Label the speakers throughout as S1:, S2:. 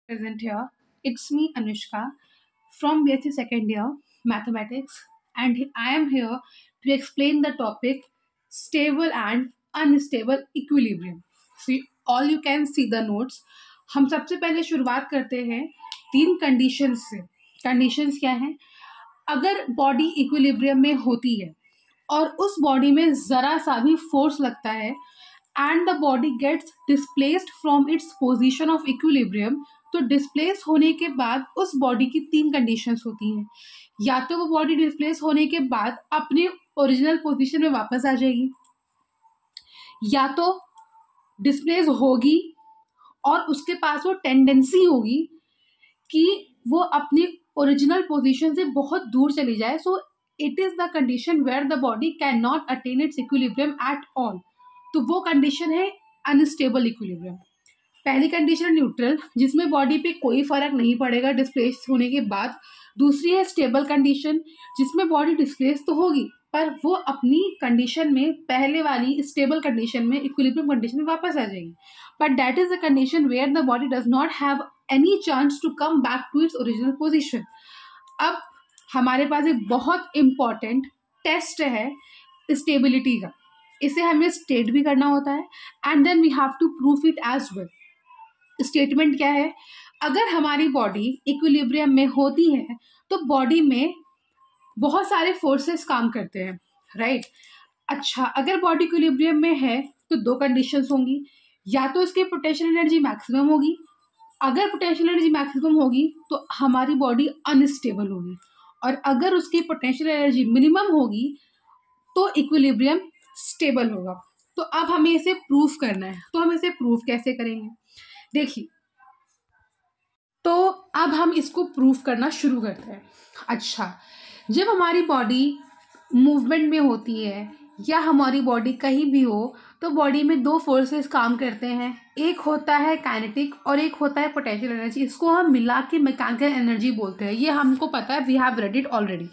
S1: Present here. It's me, Anushka, from BSc second year mathematics, and I am here to explain the topic stable and unstable equilibrium. So all you can see the notes. हम सबसे पहले शुरुआत करते हैं तीन conditions से. Conditions क्या हैं? अगर बॉडी इक्विलिब्रियम में होती है और उस बॉडी में ज़रा सा भी फोर्स लगता है and the body gets displaced from its position of equilibrium, तो डिस्प्लेस होने के बाद उस बॉडी की तीन कंडीशंस होती हैं. या तो वो बॉडी डिस्प्लेस होने के बाद अपने ओरिजिनल पोजीशन में वापस आ जाएगी, या तो डिस्प्लेस होगी और उसके पास वो टेंडेंसी होगी कि वो अपनी ओरिजिनल पोजीशन से बहुत दूर चली जाए. So it is the condition where the body can not attain its equilibrium at all. तो वो कंडीशन है अनस्टेबल इक्विलिब्रियम. पहली कंडीशन न्यूट्रल, जिसमें बॉडी पे कोई फर्क नहीं पड़ेगा डिस्प्लेस होने के बाद. दूसरी है स्टेबल कंडीशन, जिसमें बॉडी डिस्प्लेस तो होगी पर वो अपनी कंडीशन में, पहले वाली स्टेबल कंडीशन में, इक्विलिब्रियम कंडीशन में वापस आ जाएगी. But that is the condition where the body does not have any chance to come back to its original position. अब हमारे पास एक बहुत इंपॉर्टेंट टेस्ट है स्टेबिलिटी का. इसे हमें स्टेट भी करना होता है and then we have to proof it as well. Statement क्या है? अगर हमारी बॉडी इक्विलिब्रियम में होती है तो बॉडी में बहुत सारे फोर्सेस काम करते हैं, राइट? अच्छा, अगर बॉडी इक्विलिब्रियम में है तो दो कंडीशंस होंगी. या तो इसकी पोटेंशियल एनर्जी मैक्सिमम होगी. अगर पोटेंशियल एनर्जी मैक्सिमम होगी तो हमारी बॉडी अनस्टेबल होगी, और अगर उसकी पोटेंशियल एनर्जी मिनिमम होगी तो इक्विलिब्रियम स्टेबल होगा. तो अब हमें इसे प्रूफ करना है. तो हम इसे प्रूफ कैसे करेंगे? देखिए, तो अब हम इसको प्रूफ करना शुरू करते हैं. अच्छा, जब हमारी बॉडी मूवमेंट में होती है या हमारी बॉडी कहीं भी हो तो बॉडी में दो फोर्सेस काम करते हैं. एक होता है काइनेटिक और एक होता है पोटेंशियल एनर्जी. इसको हम मिला के मैकेनिकल एनर्जी बोलते हैं. ये हमको पता है, we have read it already.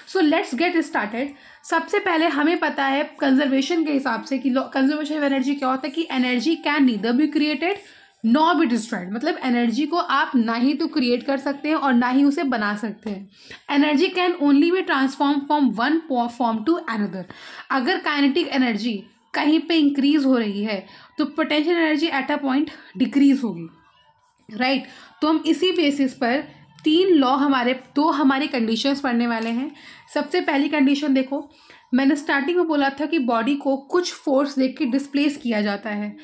S1: So let's get started. सबसे पहले हमें पता है कंजर्वेशन के हिसाब से कि कंजर्वेशन ऑफ एनर्जी क्या होता है कि energy can neither be created not be destroyed. मतलब एनर्जी को आप ना ही तो क्रिएट कर सकते हैं और ना ही उसे बना सकते हैं. Energy can only be transform from one form to another. अगर काइनेटिक एनर्जी कहीं पे इंक्रीज हो रही है तो potential energy at a point decrease होगी, राइट? तो हम इसी बेसिस पर तीन लॉ हमारे कंडीशंस पढ़ने वाले हैं. सबसे पहली कंडीशन देखो, मैंने स्टार्टिंग में बोला था कि बॉडी को कुछ फोर्स देख के डिस्प्लेस किया जाता है.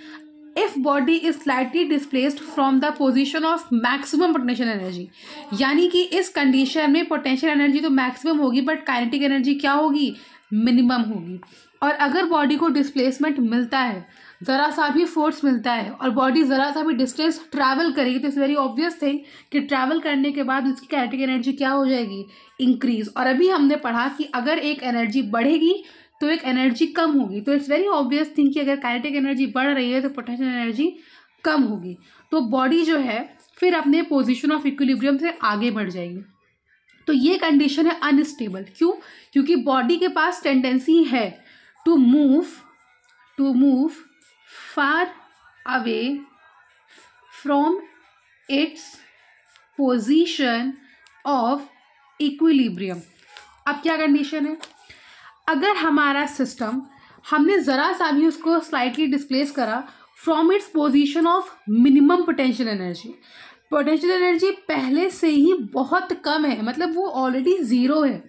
S1: If body is slightly displaced from the position of maximum potential energy, यानी कि इस कंडीशन में पोटेंशियल एनर्जी तो मैक्सिमम होगी बट काइनेटिक एनर्जी क्या होगी? मिनिमम होगी. और अगर बॉडी को डिस्प्लेसमेंट मिलता है, ज़रा सा भी फोर्स मिलता है और बॉडी ज़रा सा भी डिस्टेंस ट्रैवल करेगी, तो इट्स वेरी ऑब्वियस थिंग कि ट्रैवल करने के बाद उसकी काइनेटिक एनर्जी क्या हो जाएगी? इंक्रीज. और अभी हमने पढ़ा कि अगर एक एनर्जी बढ़ेगी तो एक एनर्जी कम होगी. तो इट्स वेरी ऑब्वियस थिंग कि अगर काइनेटिक एनर्जी बढ़ रही है तो पोटेंशियल एनर्जी कम होगी. तो बॉडी जो है फिर अपने पोजीशन ऑफ इक्विलिब्रियम से आगे बढ़ जाएगी. तो ये कंडीशन है अनस्टेबल. क्यों? क्योंकि बॉडी के पास टेंडेंसी है to move far away from its position of equilibrium. अब क्या कंडीशन है? अगर हमारा सिस्टम, हमने ज़रा सा भी उसको स्लाइटली डिस्प्लेस करा from its position of minimum potential energy, potential energy पहले से ही बहुत कम है, मतलब वो ऑलरेडी ज़ीरो है,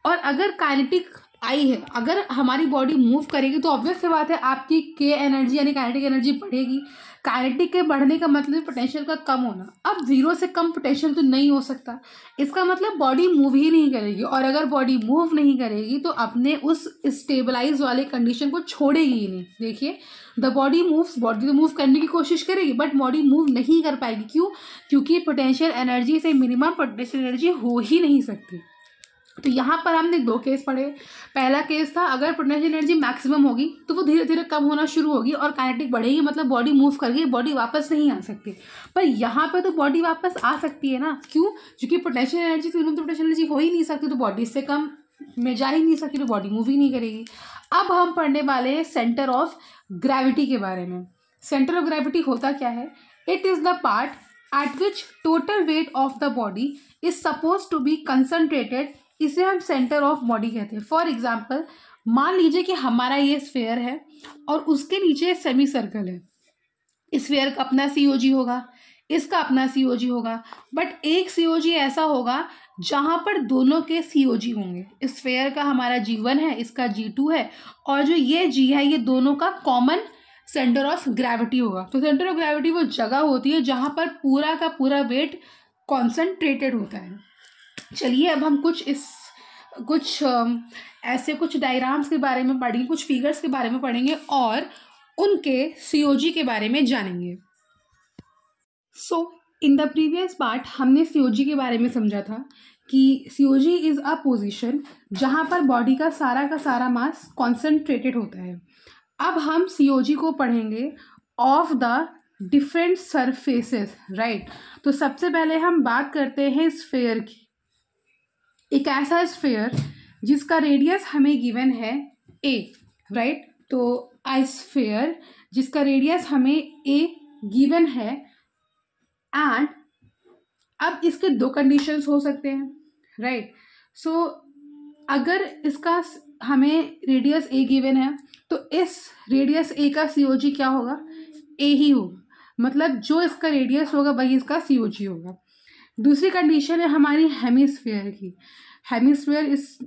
S1: और अगर काइनेटिक आई है, अगर हमारी बॉडी मूव करेगी तो ऑब्वियस सी बात है आपकी के एनर्जी यानी काइनेटिक एनर्जी बढ़ेगी. काइनेटिक के बढ़ने का मतलब पोटेंशियल का कम होना. अब जीरो से कम पोटेंशियल तो नहीं हो सकता. इसका मतलब बॉडी मूव ही नहीं करेगी, और अगर बॉडी मूव नहीं करेगी तो अपने उस स्टेबलाइज वाले कंडीशन को छोड़ेगी ही नहीं. देखिए, द बॉडी मूव्स, बॉडी तो मूव करने की कोशिश करेगी बट बॉडी मूव नहीं कर पाएगी. क्यों? क्योंकि पोटेंशियल एनर्जी से मिनिमम पोटेंशियल एनर्जी हो ही नहीं सकती. तो यहाँ पर हमने दो केस पढ़े. पहला केस था अगर पोटेंशियल एनर्जी मैक्सिमम होगी तो वो धीरे धीरे कम होना शुरू होगी और काइनेटिक बढ़ेगी, मतलब बॉडी मूव करके बॉडी वापस नहीं आ सकती. पर यहाँ पे तो बॉडी वापस आ सकती है ना. क्यों? क्योंकि पोटेंशियल एनर्जी से पोटेंशियल एनर्जी हो ही नहीं सकती, तो बॉडी इससे कम में जा ही नहीं सकती, तो बॉडी मूव ही नहीं करेगी. अब हम पढ़ने वाले हैं सेंटर ऑफ ग्रेविटी के बारे में. सेंटर ऑफ ग्रेविटी होता क्या है? It is the part at which total weight of the body is suppose to be concentrated, इसे हम सेंटर ऑफ बॉडी कहते हैं। फॉर एग्जाम्पल, मान लीजिए कि हमारा ये स्फेयर है और उसके नीचे सेमी सर्कल है। स्फेयर का अपना सीओजी होगा, इसका अपना सीओजी होगा, बट एक सीओजी ऐसा होगा जहां पर दोनों के सीओजी होंगे। स्फेयर का हमारा G1 है, इसका G2 है, और जो ये G है ये दोनों का कॉमन सेंटर ऑफ ग्रेविटी होगा। तो सेंटर ऑफ ग्रेविटी वो जगह होती है जहां पर पूरा का पूरा वेट कॉन्सेंट्रेटेड होता है। चलिए अब हम ऐसे कुछ डायग्राम्स के बारे में पढ़ेंगे, कुछ फिगर्स के बारे में पढ़ेंगे और उनके सीओजी के बारे में जानेंगे। सो इन द प्रीवियस पार्ट हमने सीओजी के बारे में समझा था कि सीओजी इज अ पोजीशन जहां पर बॉडी का सारा मास कॉन्सेंट्रेटेड होता है। अब हम सीओजी को पढ़ेंगे of the different surfaces, right. तो सबसे पहले हम बात करते हैं स्फेयर की। एक ऐसा स्फेयर जिसका रेडियस हमें गिवन है a, राइट। तो a स्फेयर जिसका रेडियस हमें a गिवन है, एंड अब इसके दो कंडीशंस हो सकते हैं, राइट। सो अगर इसका हमें रेडियस a गिवन है तो इस रेडियस a का सीओजी क्या होगा, a ही होगा, मतलब जो इसका रेडियस होगा वही इसका सीओजी होगा। दूसरी कंडीशन है हमारी हेमिस्फेयर की। हेमिस्फेयर इस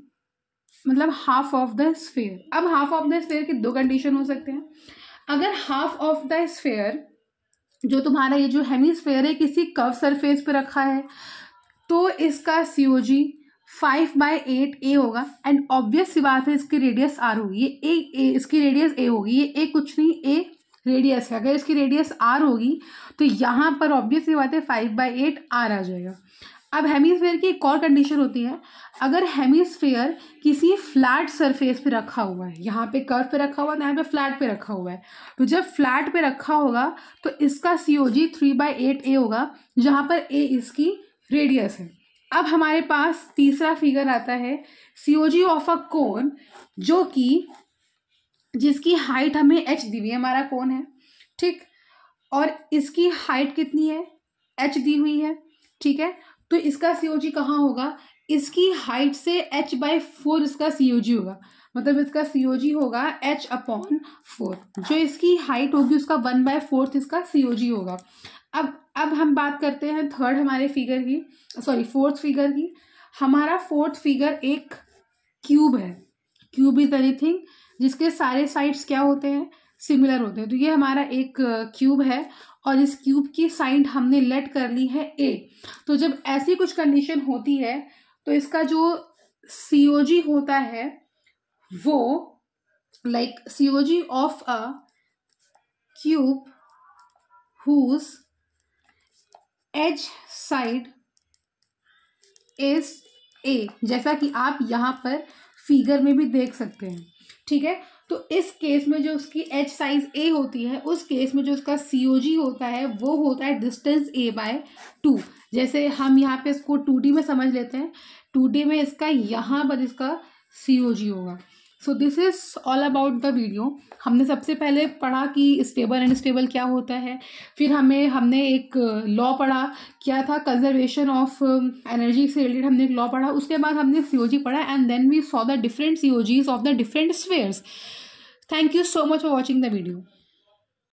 S1: मतलब हाफ ऑफ द स्फेयर। अब हाफ ऑफ द स्फेयर के दो कंडीशन हो सकते हैं। अगर हाफ ऑफ द स्फेयर जो तुम्हारा ये जो हेमिस्फेयर है किसी कर्व सरफेस पे रखा है तो इसका सीओजी 5/8 होगा, एंड ऑब्वियस सी बात है इसकी रेडियस r होगी, ये इसकी रेडियस a होगी, ये a कुछ नहीं a रेडियस है। अगर इसकी रेडियस r होगी तो यहाँ पर ऑब्वियस सी बात है 5/8 r आ जाएगा। अब हेमिस्फेयर की एक और कंडीशन होती है, अगर हेमिस्फेयर किसी फ्लैट सरफेस पे रखा हुआ है, यहाँ पे कर्व पे रखा हुआ है, यहाँ पे फ्लैट पे रखा हुआ है, तो जब फ्लैट पे रखा होगा तो इसका सीओजी 3/8 होगा, जहाँ पर a इसकी रेडियस है। अब हमारे पास तीसरा फिगर आता है सीओजी ऑफ अ कोन, जो कि जिसकी हाइट हमें h दी हुई है, हमारा कोन है, ठीक, और इसकी हाइट कितनी है, h दी हुई है, ठीक है। तो इसका सीओजी कहाँ होगा, इसकी हाइट से h/4 इसका सीओजी होगा, मतलब इसका सीओजी होगा h/4। जो इसकी हाइट होगी उसका 1/4 इसका सीओजी होगा। अब हम बात करते हैं थर्ड हमारे फिगर की, सॉरी फोर्थ फिगर की। हमारा फोर्थ फिगर एक क्यूब है। क्यूब इज एनीथिंग जिसके सारे साइड्स क्या होते हैं, सिमिलर होते हैं। तो ये हमारा एक क्यूब है और इस क्यूब की साइड हमने लेट कर ली है a। तो जब ऐसी कुछ कंडीशन होती है तो इसका जो सीओजी होता है वो like COG of a cube whose edge side is a, जैसा कि आप यहाँ पर फिगर में भी देख सकते हैं, ठीक है। तो इस केस में जो उसकी एच साइज a होती है, उस केस में जो उसका सीओजी होता है वो होता है डिस्टेंस a/2। जैसे हम यहाँ पे इसको 2D में समझ लेते हैं, 2D में इसका यहाँ पर इसका सीओजी होगा। So this is all about the video. हमने सबसे पहले पढ़ा कि स्टेबल अनस्टेबल क्या होता है, फिर हमने एक लॉ पढ़ा, क्या था, कंजर्वेशन ऑफ एनर्जी से रिलेटेड हमने एक लॉ पढ़ा। उसके बाद हमने सीओजी पढ़ा and then we saw the different COGs of the different spheres. Thank you so much for watching the video.